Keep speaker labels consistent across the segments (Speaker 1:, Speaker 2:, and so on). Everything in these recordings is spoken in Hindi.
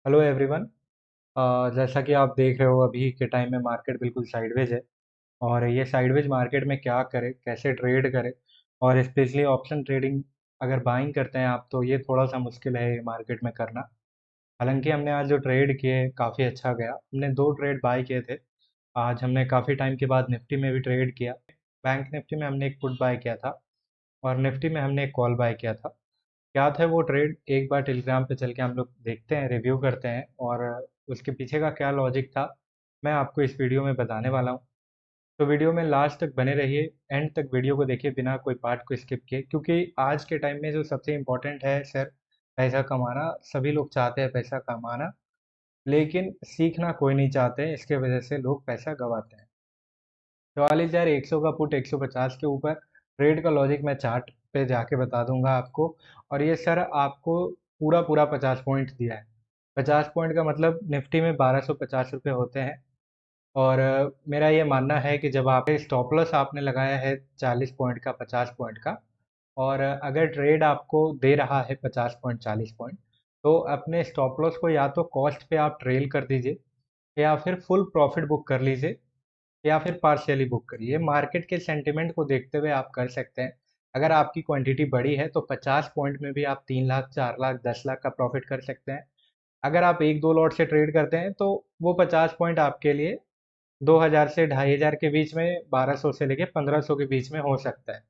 Speaker 1: Hello everyone. जैसा कि आप देख रहे हो अभी के टाइम में मार्केट बिल्कुल साइडवेज है। और ये साइडवेज मार्केट में क्या करें, कैसे ट्रेड करें, और स्पेशली ऑप्शन ट्रेडिंग अगर बाइंग करते हैं आप तो ये थोड़ा सा मुश्किल है ये मार्केट में करना। हालांकि हमने आज जो ट्रेड किए काफ़ी अच्छा गया। हमने दो ट्रेड बाय किए थे। आज हमने काफ़ी टाइम के बाद निफ्टी में भी ट्रेड किया। बैंक निफ्टी में हमने एक पुट बाय किया था और निफ्टी में हमने एक कॉल बाय किया था। क्या था वो ट्रेड, एक बार टेलीग्राम पे चल के हम लोग देखते हैं, रिव्यू करते हैं और उसके पीछे का क्या लॉजिक था मैं आपको इस वीडियो में बताने वाला हूँ। तो वीडियो में लास्ट तक बने रहिए, एंड तक वीडियो को देखिए बिना कोई पार्ट को स्किप किए, क्योंकि आज के टाइम में जो सबसे इम्पोर्टेंट है सर, पैसा कमाना। सभी लोग चाहते हैं पैसा कमाना, लेकिन सीखना कोई नहीं चाहते, इसके वजह से लोग पैसा गंवाते हैं। 44,100 का पुट 150 के ऊपर, ट्रेड का लॉजिक मैं चार्ट पे जाके बता दूंगा आपको। और ये सर आपको पूरा पूरा 50 पॉइंट दिया है। 50 पॉइंट का मतलब निफ्टी में 1250 रुपये होते हैं। और मेरा ये मानना है कि जब आप स्टॉप लॉस आपने लगाया है 40 पॉइंट का, 50 पॉइंट का, और अगर ट्रेड आपको दे रहा है 50 पॉइंट, 40 पॉइंट, तो अपने स्टॉप लॉस को या तो कॉस्ट पे आप ट्रेल कर दीजिए, या फिर फुल प्रॉफिट बुक कर लीजिए, या फिर पार्शियली बुक करिए। मार्केट के सेंटिमेंट को देखते हुए आप कर सकते हैं। अगर आपकी क्वांटिटी बड़ी है तो 50 पॉइंट में भी आप 3 लाख, 4 लाख, 10 लाख का प्रॉफिट कर सकते हैं। अगर आप एक दो लॉट से ट्रेड करते हैं तो वो 50 पॉइंट आपके लिए 2,000 से 2,500 के बीच में, 1200 से लेके 1500 के बीच में हो सकता है।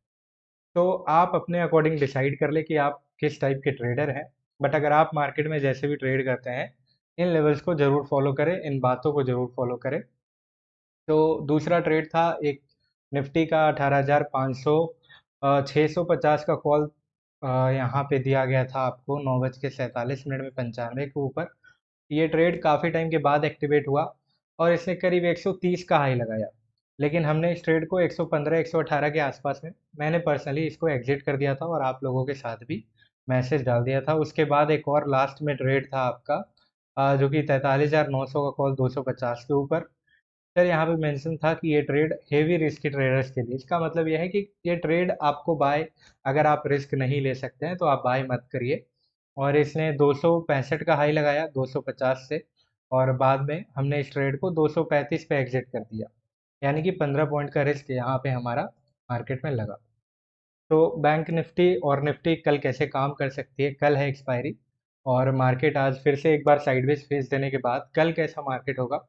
Speaker 1: तो आप अपने अकॉर्डिंग डिसाइड कर ले कि आप किस टाइप के ट्रेडर हैं। बट अगर आप मार्केट में जैसे भी ट्रेड करते हैं, इन लेवल्स को ज़रूर फॉलो करें, इन बातों को ज़रूर फॉलो करें। तो दूसरा ट्रेड था एक निफ्टी का 18,500, 650 का कॉल यहाँ पे दिया गया था आपको 9:47 में 95 के ऊपर। ये ट्रेड काफ़ी टाइम के बाद एक्टिवेट हुआ और इसने करीब 130 का हाई लगाया। लेकिन हमने इस ट्रेड को 115, 118 के आसपास में, मैंने पर्सनली इसको एग्जिट कर दिया था और आप लोगों के साथ भी मैसेज डाल दिया था। उसके बाद एक और लास्ट में ट्रेड था आपका, जो कि 43,900 का कॉल 250 के ऊपर। सर यहाँ पे मेंशन था कि ये ट्रेड हेवी रिस्क ट्रेडर्स के लिए। इसका मतलब यह है कि ये ट्रेड आपको बाय, अगर आप रिस्क नहीं ले सकते हैं तो आप बाय मत करिए। और इसने 265 का हाई लगाया 250 से, और बाद में हमने इस ट्रेड को 235 पे एग्जिट कर दिया। यानी कि 15 पॉइंट का रिस्क यहाँ पे हमारा मार्केट में लगा। तो बैंक निफ्टी और निफ्टी कल कैसे काम कर सकती है, कल है एक्सपायरी, और मार्केट आज फिर से एक बार साइडवेज फेस देने के बाद कल कैसा मार्केट होगा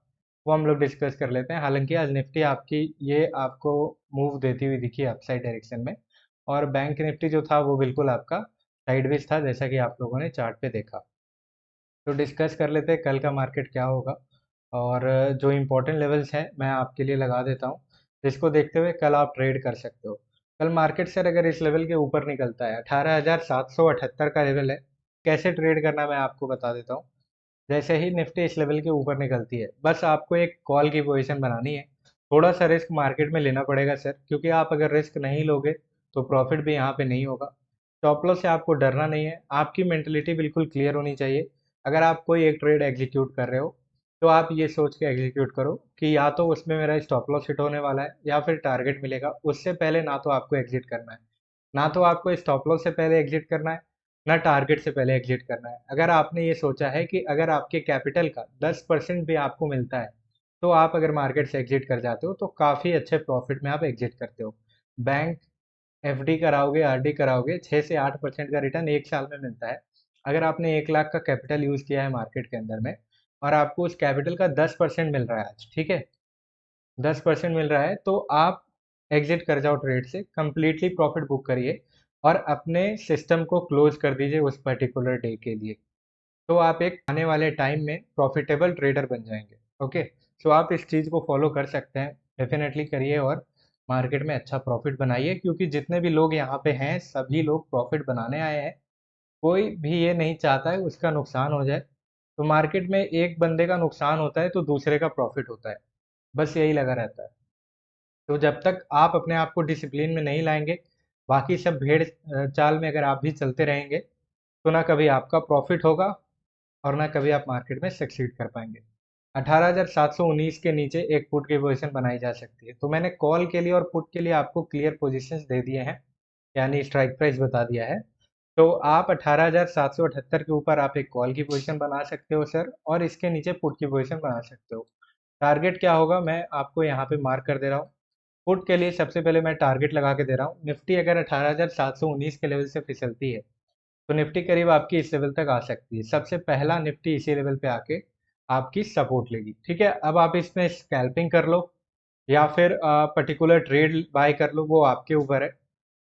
Speaker 1: वो हम लोग डिस्कस कर लेते हैं। हालांकि आज निफ्टी आपकी ये आपको मूव देती हुई दिखी अपसाइड डायरेक्शन में, और बैंक निफ्टी जो था वो बिल्कुल आपका साइडवेज था, जैसा कि आप लोगों ने चार्ट पे देखा। तो डिस्कस कर लेते हैं कल का मार्केट क्या होगा। और जो इम्पोर्टेंट लेवल्स हैं मैं आपके लिए लगा देता हूँ, जिसको देखते हुए कल आप ट्रेड कर सकते हो। कल मार्केट सर अगर इस लेवल के ऊपर निकलता है, 18,778 का लेवल है, कैसे ट्रेड करना मैं आपको बता देता हूँ। जैसे ही निफ्टी इस लेवल के ऊपर निकलती है, बस आपको एक कॉल की पोजीशन बनानी है। थोड़ा सा रिस्क मार्केट में लेना पड़ेगा सर, क्योंकि आप अगर रिस्क नहीं लोगे तो प्रॉफिट भी यहाँ पे नहीं होगा। स्टॉप लॉस से आपको डरना नहीं है, आपकी मेंटलिटी बिल्कुल क्लियर होनी चाहिए। अगर आप कोई एक ट्रेड एग्जीक्यूट कर रहे हो तो आप ये सोच के एग्जीक्यूट करो कि या तो उसमें मेरा स्टॉप लॉस हिट होने वाला है या फिर टारगेट मिलेगा। उससे पहले ना तो आपको एग्जिट करना है, ना तो आपको स्टॉप लॉस से पहले एग्जिट करना है, ना टारगेट से पहले एग्जिट करना है। अगर आपने ये सोचा है कि अगर आपके कैपिटल का 10% भी आपको मिलता है तो आप अगर मार्केट से एग्जिट कर जाते हो तो काफ़ी अच्छे प्रॉफिट में आप एग्जिट करते हो। बैंक एफडी कराओगे, आरडी कराओगे, 6 से 8% का रिटर्न एक साल में मिलता है। अगर आपने 1 लाख का कैपिटल यूज़ किया है मार्केट के अंदर में, और आपको उस कैपिटल का 10% मिल रहा है आज, ठीक है, 10% मिल रहा है, तो आप एग्जिट कर जाओ ट्रेड से, कंप्लीटली प्रॉफिट बुक करिए और अपने सिस्टम को क्लोज कर दीजिए उस पर्टिकुलर डे के लिए। तो आप एक आने वाले टाइम में प्रॉफिटेबल ट्रेडर बन जाएंगे। ओके, सो आप इस चीज़ को फॉलो कर सकते हैं, डेफिनेटली करिए और मार्केट में अच्छा प्रॉफिट बनाइए, क्योंकि जितने भी लोग यहाँ पे हैं सभी लोग प्रॉफिट बनाने आए हैं। कोई भी ये नहीं चाहता है उसका नुकसान हो जाए। तो मार्केट में एक बंदे का नुकसान होता है तो दूसरे का प्रॉफिट होता है, बस यही लगा रहता है। तो जब तक आप अपने आप को डिसिप्लिन में नहीं लाएंगे, बाकी सब भेड़ चाल में अगर आप भी चलते रहेंगे, तो ना कभी आपका प्रॉफिट होगा और ना कभी आप मार्केट में सक्सीड कर पाएंगे। 18,719 के नीचे एक पुट की पोजीशन बनाई जा सकती है। तो मैंने कॉल के लिए और पुट के लिए आपको क्लियर पोजीशंस दे दिए हैं, यानी स्ट्राइक प्राइस बता दिया है। तो आप 18,778 के ऊपर आप एक कॉल की पोजीशन बना सकते हो सर, और इसके नीचे पुट की पोजीशन बना सकते हो। टारगेट क्या होगा मैं आपको यहाँ पे मार्क कर दे रहा हूँ। पुट के लिए सबसे पहले मैं टारगेट लगा के दे रहा हूँ। निफ्टी अगर 18,719 के लेवल से फिसलती है तो निफ्टी करीब आपकी इस लेवल तक आ सकती है। सबसे पहला निफ्टी इसी लेवल पे आके आपकी सपोर्ट लेगी। ठीक है, अब आप इसमें स्कैल्पिंग कर लो या फिर पर्टिकुलर ट्रेड बाय कर लो, वो आपके ऊपर है।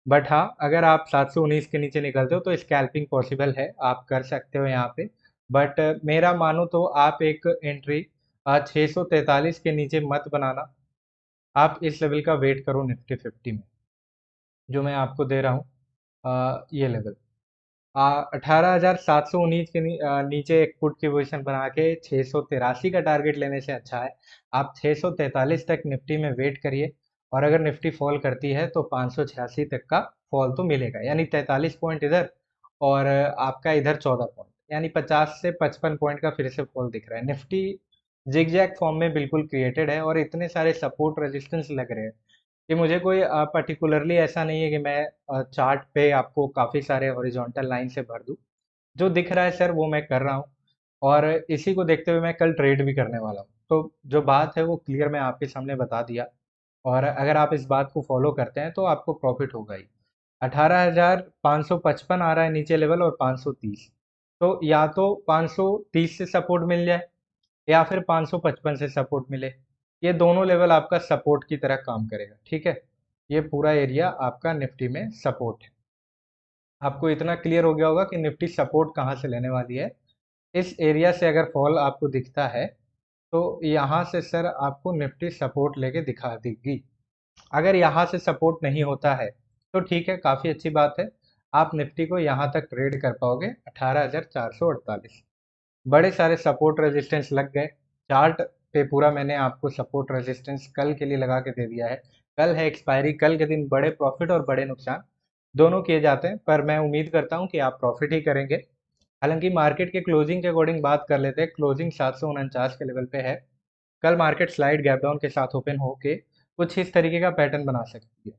Speaker 1: बट हाँ, अगर आप 719 के नीचे निकलते हो तो स्कैल्पिंग पॉसिबल है, आप कर सकते हो यहाँ पे। बट मेरा मानो तो आप एक एंट्री 643 के नीचे मत बनाना। आप इस लेवल का वेट करो निफ्टी 50 में, जो मैं आपको दे रहा हूँ ये लेवल। 18,719 के नीचे एक पुट की पोजीशन बना के 683 का टारगेट लेने से अच्छा है आप 643 तक निफ्टी में वेट करिए। और अगर निफ्टी फॉल करती है तो 586 तक का फॉल तो मिलेगा, यानी 43 पॉइंट इधर और आपका इधर 14 पॉइंट, यानी 50 से 55 पॉइंट का फिर से फॉल दिख रहा है। निफ्टी जिगजैग फॉर्म में बिल्कुल क्रिएटेड है और इतने सारे सपोर्ट रेजिस्टेंस लग रहे हैं कि मुझे कोई पर्टिकुलरली ऐसा नहीं है कि मैं चार्ट पे आपको काफ़ी सारे हॉरिजॉन्टल लाइन से भर दूं। जो दिख रहा है सर वो मैं कर रहा हूँ, और इसी को देखते हुए मैं कल ट्रेड भी करने वाला हूँ। तो जो बात है वो क्लियर मैं आपके सामने बता दिया, और अगर आप इस बात को फॉलो करते हैं तो आपको प्रॉफिट होगा ही। 18,555 आ रहा है नीचे लेवल और 530, तो या तो 530 से सपोर्ट मिल जाए या फिर 555 से सपोर्ट मिले। ये दोनों लेवल आपका सपोर्ट की तरह काम करेगा। ठीक है, ये पूरा एरिया आपका निफ्टी में सपोर्ट है। आपको इतना क्लियर हो गया होगा कि निफ्टी सपोर्ट कहाँ से लेने वाली है। इस एरिया से अगर फॉल आपको दिखता है तो यहाँ से सर आपको निफ्टी सपोर्ट लेके दिखा देगी। अगर यहाँ से सपोर्ट नहीं होता है तो ठीक है, काफ़ी अच्छी बात है, आप निफ्टी को यहाँ तक ट्रेड कर पाओगे 18,448। बड़े सारे सपोर्ट रेजिस्टेंस लग गए। चार्ट पे पूरा मैंने आपको सपोर्ट रेजिस्टेंस कल के लिए लगा के दे दिया है। कल है एक्सपायरी, कल के दिन बड़े प्रॉफिट और बड़े नुकसान दोनों किए जाते हैं, पर मैं उम्मीद करता हूँ कि आप प्रॉफिट ही करेंगे। हालांकि मार्केट के क्लोजिंग के अकॉर्डिंग बात कर लेते हैं, क्लोजिंग 749 के लेवल पे है। कल मार्केट स्लाइड गैप डाउन के साथ ओपन होके कुछ इस तरीके का पैटर्न बना सकती है।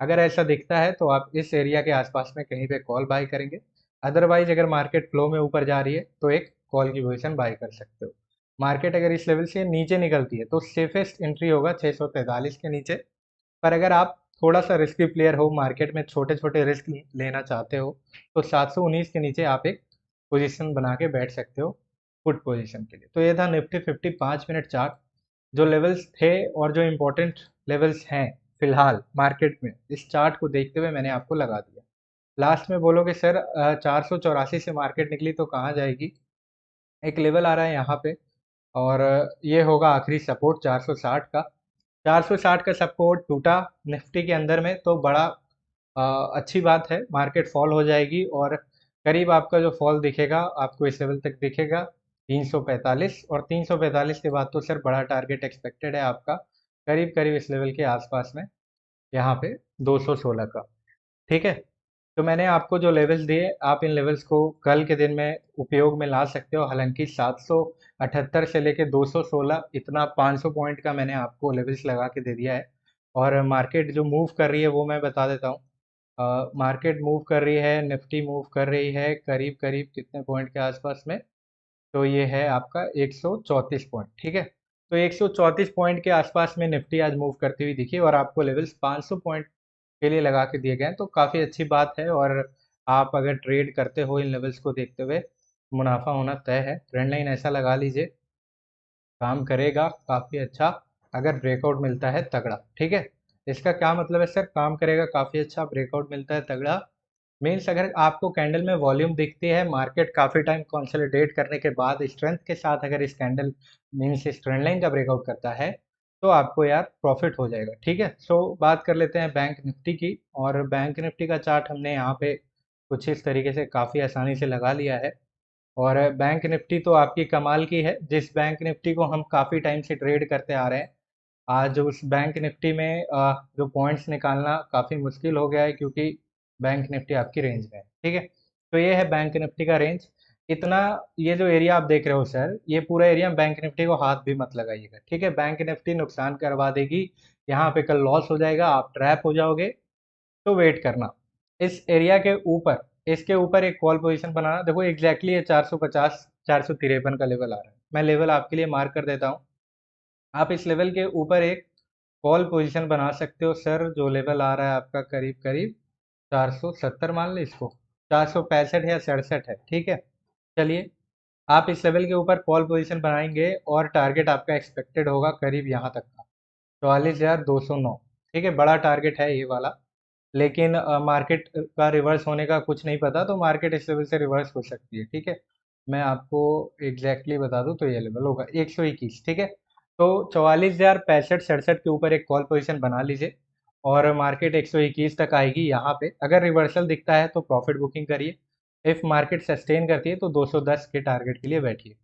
Speaker 1: अगर ऐसा दिखता है तो आप इस एरिया के आसपास में कहीं पे कॉल बाय करेंगे। अदरवाइज अगर मार्केट फ्लो में ऊपर जा रही है तो एक कॉल की पोजीशन बाय कर सकते हो। मार्केट अगर इस लेवल से नीचे निकलती है तो सेफेस्ट एंट्री होगा 643 के नीचे। पर अगर आप थोड़ा सा रिस्की प्लेयर हो, मार्केट में छोटे छोटे रिस्क लेना चाहते हो, तो 719 के नीचे आप एक पोजीशन बना के बैठ सकते हो पुट पोजीशन के लिए। तो ये था निफ्टी 50 5 मिनट चार्ट। जो लेवल्स थे और जो इम्पोर्टेंट लेवल्स हैं फिलहाल मार्केट में, इस चार्ट को देखते हुए मैंने आपको लगा दिया। लास्ट में बोलोगे सर 484 से मार्केट निकली तो कहाँ जाएगी। एक लेवल आ रहा है यहाँ पे, और ये होगा आखिरी सपोर्ट 460 का। 460 का सपोर्ट टूटा निफ्टी के अंदर में तो बड़ा अच्छी बात है, मार्केट फॉल हो जाएगी और करीब आपका जो फॉल दिखेगा आपको इस लेवल तक दिखेगा 345, और 345 के बाद तो सर बड़ा टारगेट एक्सपेक्टेड है आपका करीब करीब इस लेवल के आसपास में, यहाँ पे 216 का। ठीक है, तो मैंने आपको जो लेवल्स दिए आप इन लेवल्स को कल के दिन में उपयोग में ला सकते हो। हालांकि 778 से लेके 216 इतना 500 पॉइंट का मैंने आपको लेवल्स लगा के दे दिया है। और मार्केट जो मूव कर रही है वो मैं बता देता हूँ। मार्केट मूव कर रही है, निफ्टी मूव कर रही है करीब करीब कितने पॉइंट के आसपास में, तो ये है आपका 134 पॉइंट। ठीक है, तो 134 पॉइंट के आसपास में निफ्टी आज मूव करती हुई दिखी और आपको लेवल्स 500 पॉइंट के लिए लगा के दिए गए हैं, तो काफ़ी अच्छी बात है। और आप अगर ट्रेड करते हो इन लेवल्स को देखते हुए, मुनाफा होना तय है। ट्रेंड लाइन ऐसा लगा लीजिए, काम करेगा काफ़ी अच्छा अगर ब्रेकआउट मिलता है तगड़ा। ठीक है, इसका क्या मतलब है सर, काम करेगा काफ़ी अच्छा ब्रेकआउट मिलता है तगड़ा। मीन्स अगर आपको कैंडल में वॉल्यूम दिखती है, मार्केट काफ़ी टाइम कंसोलिडेट करने के बाद स्ट्रेंथ के साथ अगर इस कैंडल मीन्स इस ट्रेंड लाइन का ब्रेकआउट करता है तो आपको यार प्रॉफिट हो जाएगा। ठीक है, सो बात कर लेते हैं बैंक निफ्टी की, और बैंक निफ्टी का चार्ट हमने यहाँ पे कुछ इस तरीके से काफ़ी आसानी से लगा लिया है। और बैंक निफ्टी तो आपकी कमाल की है, जिस बैंक निफ्टी को हम काफ़ी टाइम से ट्रेड करते आ रहे हैं, आज उस बैंक निफ्टी में जो पॉइंट्स निकालना काफ़ी मुश्किल हो गया है, क्योंकि बैंक निफ्टी आपकी रेंज में है। ठीक है, तो ये है बैंक निफ्टी का रेंज इतना। ये जो एरिया आप देख रहे हो सर, ये पूरा एरिया बैंक निफ्टी को हाथ भी मत लगाइएगा। ठीक है, बैंक निफ्टी नुकसान करवा देगी, यहाँ पे कल लॉस हो जाएगा, आप ट्रैप हो जाओगे। तो वेट करना, इस एरिया के ऊपर इसके ऊपर एक कॉल पोजीशन बनाना। देखो एग्जैक्टली ये 450 453 का लेवल आ रहा है। मैं लेवल आपके लिए मार्क कर देता हूँ। आप इस लेवल के ऊपर एक कॉल पोजीशन बना सकते हो सर, जो लेवल आ रहा है आपका करीब करीब 470 मान लो इसको, 465 या 67 है, ठीक है। चलिए, आप इस लेवल के ऊपर कॉल पोजीशन बनाएंगे और टारगेट आपका एक्सपेक्टेड होगा करीब यहाँ तक का, 44,209। ठीक है, बड़ा टारगेट है ये वाला। लेकिन मार्केट का रिवर्स होने का कुछ नहीं पता, तो मार्केट इस लेवल से रिवर्स हो सकती है, ठीक है। मैं आपको एग्जैक्टली बता दूं तो ये लेवल होगा 121, ठीक है। तो 44,065 67 के ऊपर एक कॉल पोजीशन बना लीजिए और मार्केट 121 तक आएगी। यहाँ पे अगर रिवर्सल दिखता है तो प्रॉफिट बुकिंग करिए। इफ मार्केट सस्टेन करती है तो 210 के टारगेट के लिए बैठिए।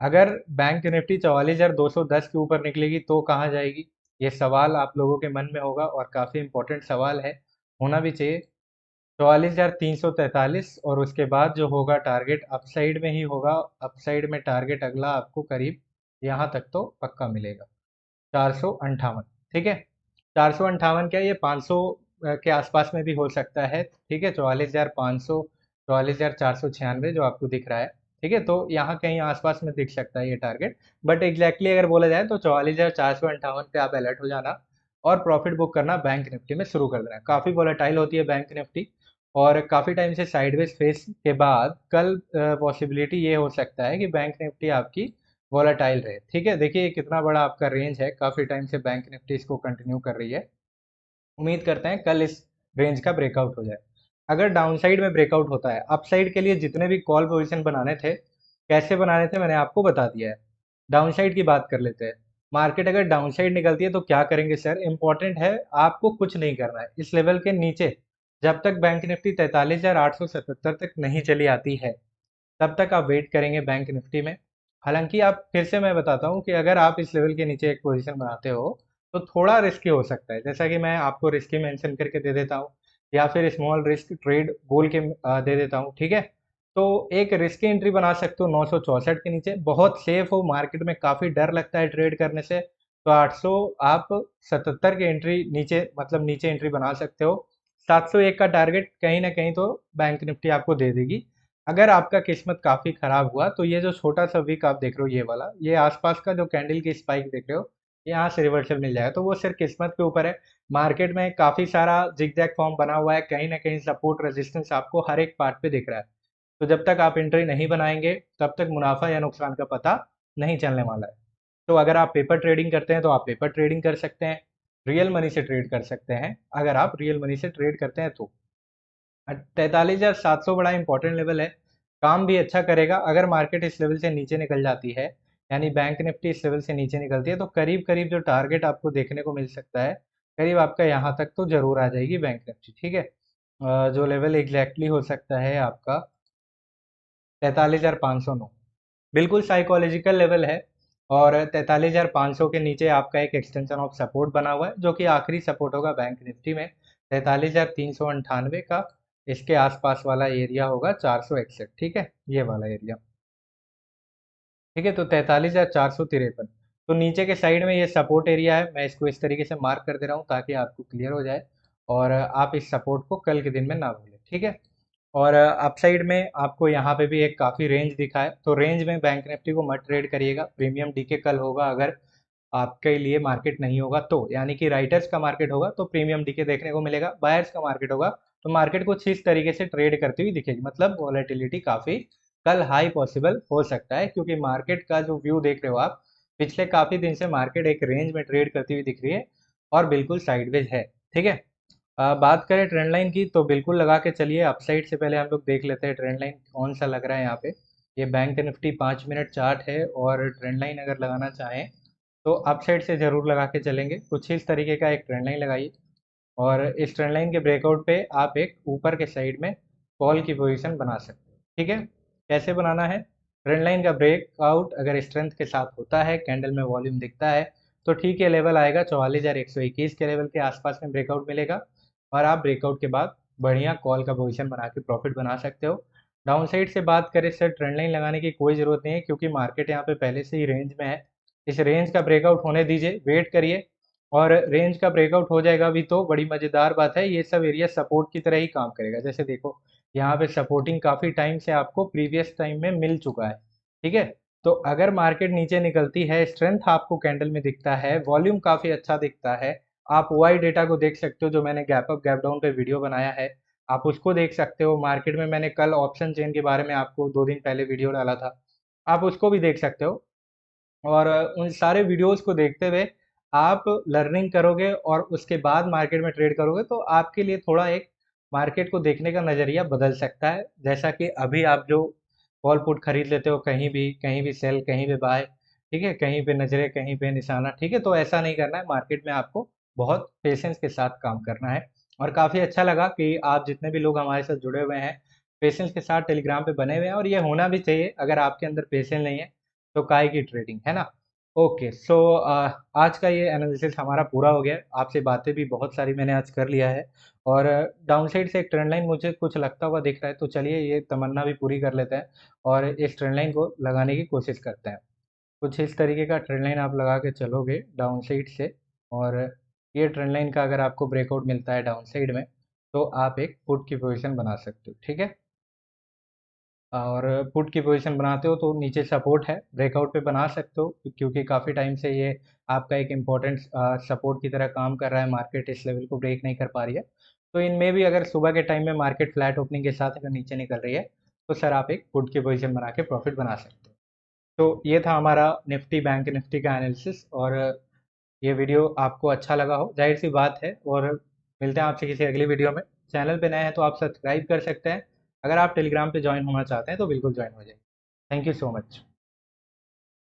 Speaker 1: अगर बैंक निफ्टी 44,210 के ऊपर निकलेगी तो कहाँ जाएगी, ये सवाल आप लोगों के मन में होगा और काफ़ी इंपॉर्टेंट सवाल है, होना भी चाहिए। 44,343 और उसके बाद जो होगा टारगेट अपसाइड में ही होगा। अपसाइड में टारगेट अगला आपको करीब यहाँ तक तो पक्का मिलेगा, 458, ठीक है। 458 क्या, ये 500 के आसपास में भी हो सकता है, ठीक है। 44,500, 44,496 जो आपको दिख रहा है, ठीक है। तो यहाँ कहीं आसपास में दिख सकता है ये टारगेट। बट एग्जैक्टली अगर बोला जाए तो 44,458 पे आप अलर्ट हो जाना और प्रॉफिट बुक करना बैंक निफ्टी में शुरू कर देना। काफ़ी वॉलेटाइल होती है बैंक निफ्टी और काफ़ी टाइम से साइडवेज फेस के बाद कल पॉसिबिलिटी ये हो सकता है कि बैंक निफ्टी आपकी वॉलेटाइल रहे, ठीक है। देखिए ये कितना बड़ा आपका रेंज है, काफ़ी टाइम से बैंक निफ्टी इसको कंटिन्यू कर रही है। उम्मीद करते हैं कल इस रेंज का ब्रेकआउट हो जाए। अगर डाउन साइड में ब्रेकआउट होता है, अप साइड के लिए जितने भी कॉल पोजीशन बनाने थे, कैसे बनाने थे मैंने आपको बता दिया है। डाउन साइड की बात कर लेते हैं। मार्केट अगर डाउन साइड निकलती है तो क्या करेंगे सर, इंपॉर्टेंट है, आपको कुछ नहीं करना है इस लेवल के नीचे। जब तक बैंक निफ्टी 43,877 तक नहीं चली आती है तब तक आप वेट करेंगे बैंक निफ्टी में। हालांकि आप, फिर से मैं बताता हूँ कि अगर आप इस लेवल के नीचे एक पोजीशन बनाते हो तो थोड़ा रिस्की हो सकता है, जैसा कि मैं आपको रिस्की मेंशन करके दे देता हूँ या फिर स्मॉल रिस्क ट्रेड बोल के दे देता हूँ, ठीक है। तो एक रिस्की एंट्री बना सकते हो 964 के नीचे, बहुत सेफ हो, मार्केट में काफ़ी डर लगता है ट्रेड करने से, तो 800 आप 77 के एंट्री नीचे, मतलब नीचे एंट्री बना सकते हो। 701 का टारगेट कहीं ना कहीं तो बैंक निफ्टी आपको दे देगी। अगर आपका किस्मत काफ़ी खराब हुआ तो ये जो छोटा सा विक आप देख रहे हो, ये वाला, ये आसपास का जो कैंडल की स्पाइक देख रहे हो, यहाँ से रिवर्सल मिल जाएगा, तो वो सिर्फ किस्मत के ऊपर है। मार्केट में काफ़ी सारा जिगजैग फॉर्म बना हुआ है, कहीं ना कहीं सपोर्ट रेजिस्टेंस आपको हर एक पार्ट पे दिख रहा है। तो जब तक आप एंट्री नहीं बनाएंगे तब तक मुनाफा या नुकसान का पता नहीं चलने वाला है। तो अगर आप पेपर ट्रेडिंग करते हैं तो आप पेपर ट्रेडिंग कर सकते हैं, रियल मनी से ट्रेड कर सकते हैं अगर आप रियल मनी से ट्रेड करते हैं तो। 43,700 बड़ा इंपॉर्टेंट लेवल है, काम भी अच्छा करेगा। अगर मार्केट इस लेवल से नीचे निकल जाती है, यानी बैंक निफ्टी इस लेवल से नीचे निकलती है, तो करीब करीब जो टारगेट आपको देखने को मिल सकता है, करीब आपका यहाँ तक तो जरूर आ जाएगी बैंक निफ्टी, ठीक है। जो लेवल एग्जैक्टली हो सकता है आपका 43,509, बिल्कुल साइकोलॉजिकल लेवल है। और 43,500 के नीचे आपका एक एक्सटेंशन ऑफ सपोर्ट बना हुआ है, जो कि आखिरी सपोर्ट होगा बैंक निफ्टी में 43,398 का। इसके आसपास वाला एरिया होगा 461, ठीक है, ये वाला एरिया, ठीक है। तो 43,453, तो नीचे के साइड में ये सपोर्ट एरिया है, मैं इसको इस तरीके से मार्क कर दे रहा हूँ ताकि आपको क्लियर हो जाए और आप इस सपोर्ट को कल के दिन में ना भूलें, ठीक है। और अपसाइड में आपको यहाँ पे भी एक काफ़ी रेंज दिखा है, तो रेंज में बैंक निफ्टी को मत ट्रेड करिएगा। प्रीमियम डीके कल होगा, अगर आपके लिए मार्केट नहीं होगा तो, यानी कि राइटर्स का मार्केट होगा तो प्रीमियम डीके देखने को मिलेगा, बायर्स का मार्केट होगा तो मार्केट कुछ इस तरीके से ट्रेड करती हुई दिखेगी, मतलब वॉलेटिलिटी काफ़ी कल हाई पॉसिबल हो सकता है, क्योंकि मार्केट का जो व्यू देख रहे हो आप, पिछले काफ़ी दिन से मार्केट एक रेंज में ट्रेड करती हुई दिख रही है और बिल्कुल साइडवेज है, ठीक है। बात करें ट्रेंड लाइन की तो बिल्कुल लगा के चलिए। अपसाइड से पहले हम लोग देख लेते हैं ट्रेंड लाइन कौन सा लग रहा है यहाँ पे। ये बैंक निफ्टी 5 मिनट चार्ट है और ट्रेंड लाइन अगर लगाना चाहें तो अपसाइड से ज़रूर लगा के चलेंगे। कुछ इस तरीके का एक ट्रेंड लाइन लगाइए और इस ट्रेंड लाइन के ब्रेकआउट पे आप एक ऊपर के साइड में कॉल की पोजीशन बना सकते हैं, ठीक है। कैसे बनाना है, ट्रेंड लाइन का ब्रेकआउट अगर स्ट्रेंथ के साथ होता है, कैंडल में वॉल्यूम दिखता है, तो ठीक है, लेवल आएगा 44,121 के लेवल के आसपास में ब्रेकआउट मिलेगा और आप ब्रेकआउट के बाद बढ़िया कॉल का पोजीशन बना के प्रॉफिट बना सकते हो। डाउन साइड से बात करें सर, ट्रेंड लाइन लगाने की कोई ज़रूरत नहीं है, क्योंकि मार्केट यहाँ पे पहले से ही रेंज में है। इस रेंज का ब्रेकआउट होने दीजिए, वेट करिए, और रेंज का ब्रेकआउट हो जाएगा भी तो बड़ी मज़ेदार बात है, ये सब एरिया सपोर्ट की तरह ही काम करेगा। जैसे देखो यहाँ पे सपोर्टिंग काफ़ी टाइम से आपको प्रीवियस टाइम में मिल चुका है, ठीक है। तो अगर मार्केट नीचे निकलती है, स्ट्रेंथ आपको कैंडल में दिखता है, वॉल्यूम काफ़ी अच्छा दिखता है, आप वाई डेटा को देख सकते हो, जो मैंने गैप अप गैप डाउन पे वीडियो बनाया है, आप उसको देख सकते हो। मार्केट में मैंने कल ऑप्शन चेन के बारे में आपको 2 दिन पहले वीडियो डाला था, आप उसको भी देख सकते हो। और उन सारे वीडियोस को देखते हुए आप लर्निंग करोगे और उसके बाद मार्केट में ट्रेड करोगे, तो आपके लिए थोड़ा एक मार्केट को देखने का नज़रिया बदल सकता है। जैसा कि अभी आप जो कॉल पुट खरीद लेते हो, कहीं भी सेल, कहीं भी बाय, ठीक है, कहीं पे नज़रें, कहीं पे निशाना, ठीक है, तो ऐसा नहीं करना है। मार्केट में आपको बहुत पेशेंस के साथ काम करना है। और काफ़ी अच्छा लगा कि आप जितने भी लोग हमारे साथ जुड़े हुए हैं, पेशेंस के साथ टेलीग्राम पे बने हुए हैं, और ये होना भी चाहिए। अगर आपके अंदर पेशेंस नहीं है तो काय की ट्रेडिंग, है ना। ओके, सो आज का ये एनालिसिस हमारा पूरा हो गया है। आपसे बातें भी बहुत सारी मैंने आज कर लिया है, और डाउन साइड से एक ट्रेंड लाइन मुझे कुछ लगता हुआ दिख रहा है, तो चलिए ये तमन्ना भी पूरी कर लेते हैं और इस ट्रेंड लाइन को लगाने की कोशिश करते हैं। कुछ इस तरीके का ट्रेंड लाइन आप लगा के चलोगे डाउन साइड से, और ये ट्रेंड लाइन का अगर आपको ब्रेकआउट मिलता है डाउन साइड में, तो आप एक पुट की पोजीशन बना सकते हो, ठीक है। और पुट की पोजीशन बनाते हो तो नीचे सपोर्ट है, ब्रेकआउट पे बना सकते हो, क्योंकि काफ़ी टाइम से ये आपका एक इम्पोर्टेंट सपोर्ट की तरह काम कर रहा है। मार्केट इस लेवल को ब्रेक नहीं कर पा रही है, तो इनमें भी अगर सुबह के टाइम में मार्केट फ्लैट ओपनिंग के साथ अगर नीचे निकल रही है, तो सर आप एक पुट की पोजीशन बना के प्रॉफिट बना सकते हो। तो ये था हमारा निफ्टी बैंक निफ्टी का एनालिसिस, और ये वीडियो आपको अच्छा लगा हो, जाहिर सी बात है। और मिलते हैं आपसे किसी अगली वीडियो में। चैनल पे नए हैं तो आप सब्सक्राइब कर सकते हैं। अगर आप टेलीग्राम पे ज्वाइन होना चाहते हैं तो बिल्कुल ज्वाइन हो जाइए। Thank you so much.